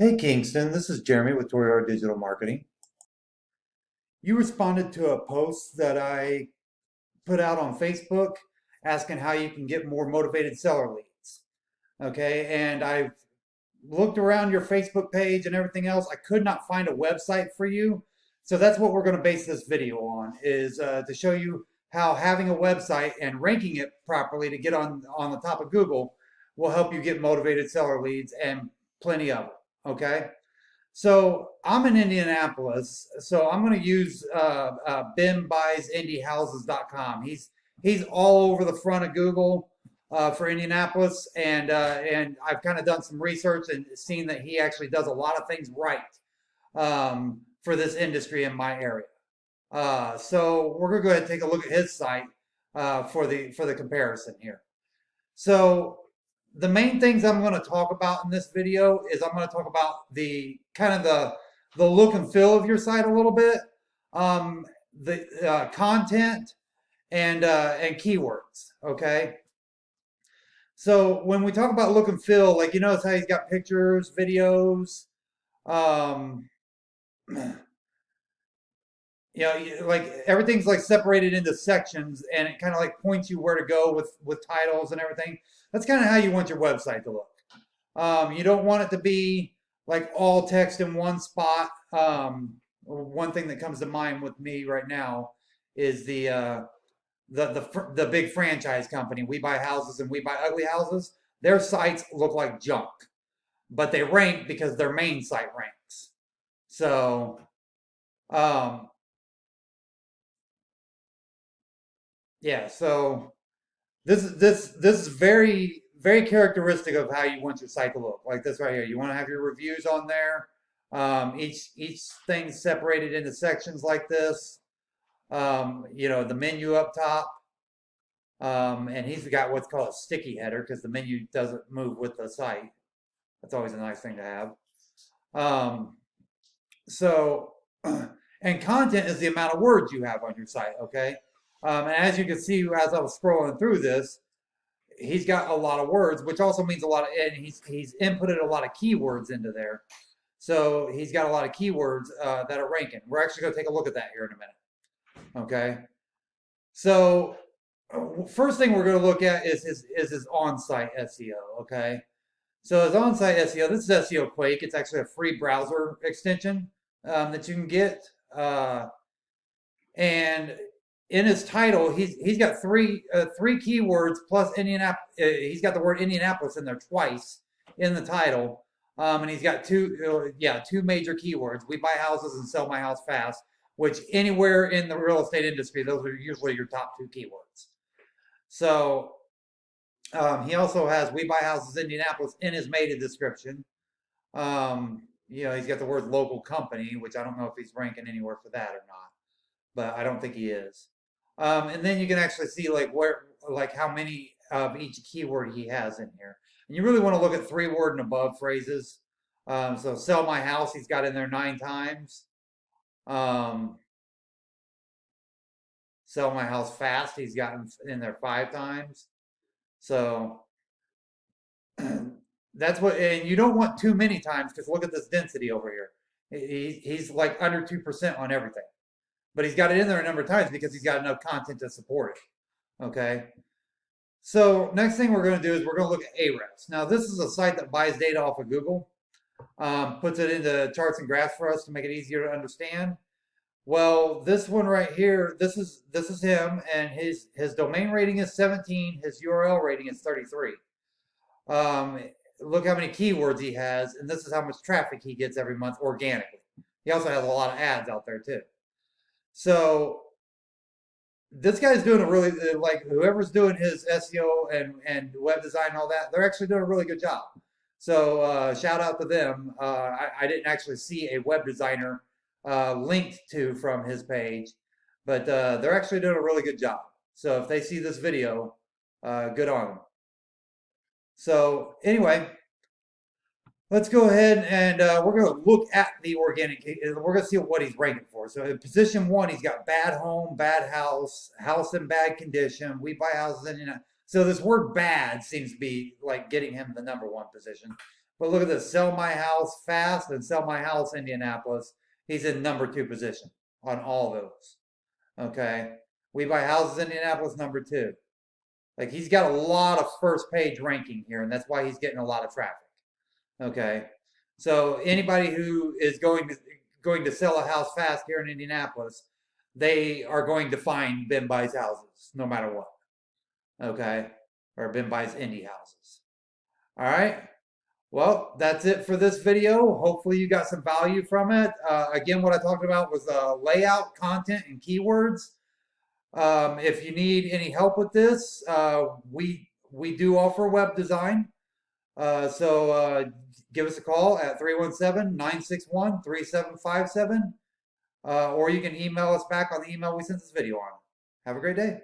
Hey Kingston, this is Jeremy with Toriar Digital Marketing. You responded to a post that I put out on Facebook asking how you can get more motivated seller leads. Okay, and I've looked around your Facebook page and everything else. I could not find a website for you. So that's what we're going to base this video on, is to show you how having a website and ranking it properly to get on the top of Google will help you get motivated seller leads and plenty of them. Okay. So I'm in Indianapolis, so I'm going to use BimBuysIndieHouses.com. He's all over the front of Google for Indianapolis, and I've kind of done some research and seen that he actually does a lot of things right for this industry in my area. So we're going to go ahead and take a look at his site for the comparison here. So the main things I'm going to talk about in this video is I'm going to talk about the kind of the look and feel of your site a little bit, the content and keywords. Okay. So when we talk about look and feel, like you notice how he's got pictures, videos, um, like everything's like separated into sections, and it kind of like points you where to go with titles and everything. That's kind of how you want your website to look. You don't want it to be like all text in one spot. One thing that comes to mind with me right now is the big franchise company, We Buy Houses and We Buy Ugly Houses. Their sites look like junk, but they rank because their main site ranks. So, yeah. So this is very characteristic of how you want your site to look. Like this right here. You want to have your reviews on there. Each thing separated into sections like this. The menu up top. And he's got what's called a sticky header because the menu doesn't move with the site. That's always a nice thing to have. So, and content is the amount of words you have on your site, okay? And as you can see, as I was scrolling through this, he's got a lot of words, which also means a lot of, and he's inputted a lot of keywords into there. So he's got a lot of keywords that are ranking. We're actually going to take a look at that here in a minute, okay? So first thing we're going to look at is his on-site SEO, okay? So his on-site SEO, this is SEO Quake. It's actually a free browser extension that you can get. And in his title, he's got three keywords plus Indianapolis. He's got the word Indianapolis in there twice in the title, and he's got two major keywords: We buy houses and sell my house fast. Which anywhere in the real estate industry, those are usually your top two keywords. So he also has We Buy Houses Indianapolis in his meta description. He's got the word local company, which I don't know if he's ranking anywhere for that or not, but I don't think he is. And then you can actually see like how many of each keyword he has in here. And you really want to look at 3-word and above phrases. So sell my house, he's got in there 9 times. Sell my house fast, he's got in there 5 times. So that's what, and you don't want too many times because look at this density over here. He's like under 2% on everything. But he's got it in there a number of times because he's got enough content to support it. Okay. So next thing we're going to do is we're going to look at Ahrefs. Now this is a site that buys data off of Google, puts it into charts and graphs for us to make it easier to understand. Well, this one right here, this is him, and his domain rating is 17. His URL rating is 33. Look how many keywords he has, and this is how much traffic he gets every month organically. He also has a lot of ads out there too. So this guy's doing a really, like whoever's doing his SEO and web design and all that, they're actually doing a really good job. So shout out to them. I didn't actually see a web designer linked to from his page, but they're actually doing a really good job. So if they see this video, good on them. So anyway, let's go ahead and we're going to look at the organic. We're going to see what he's ranking for. So in position 1, he's got bad home, bad house, house in bad condition. We buy houses in. So this word bad seems to be like getting him the #1 position. But look at this, sell my house fast and sell my house Indianapolis. He's in #2 position on all those. Okay. We buy houses Indianapolis #2. Like he's got a lot of first page ranking here, and that's why he's getting a lot of traffic. Okay. So anybody who is going to sell a house fast here in Indianapolis, they are going to find Ben buys houses no matter what. Okay. Or Ben buys indie houses. All right. Well, that's it for this video. Hopefully you got some value from it. Again, what I talked about was layout, content, and keywords. If you need any help with this, we do offer web design. So give us a call at 317-961-3757, or you can email us back on the email we sent this video on. Have a great day.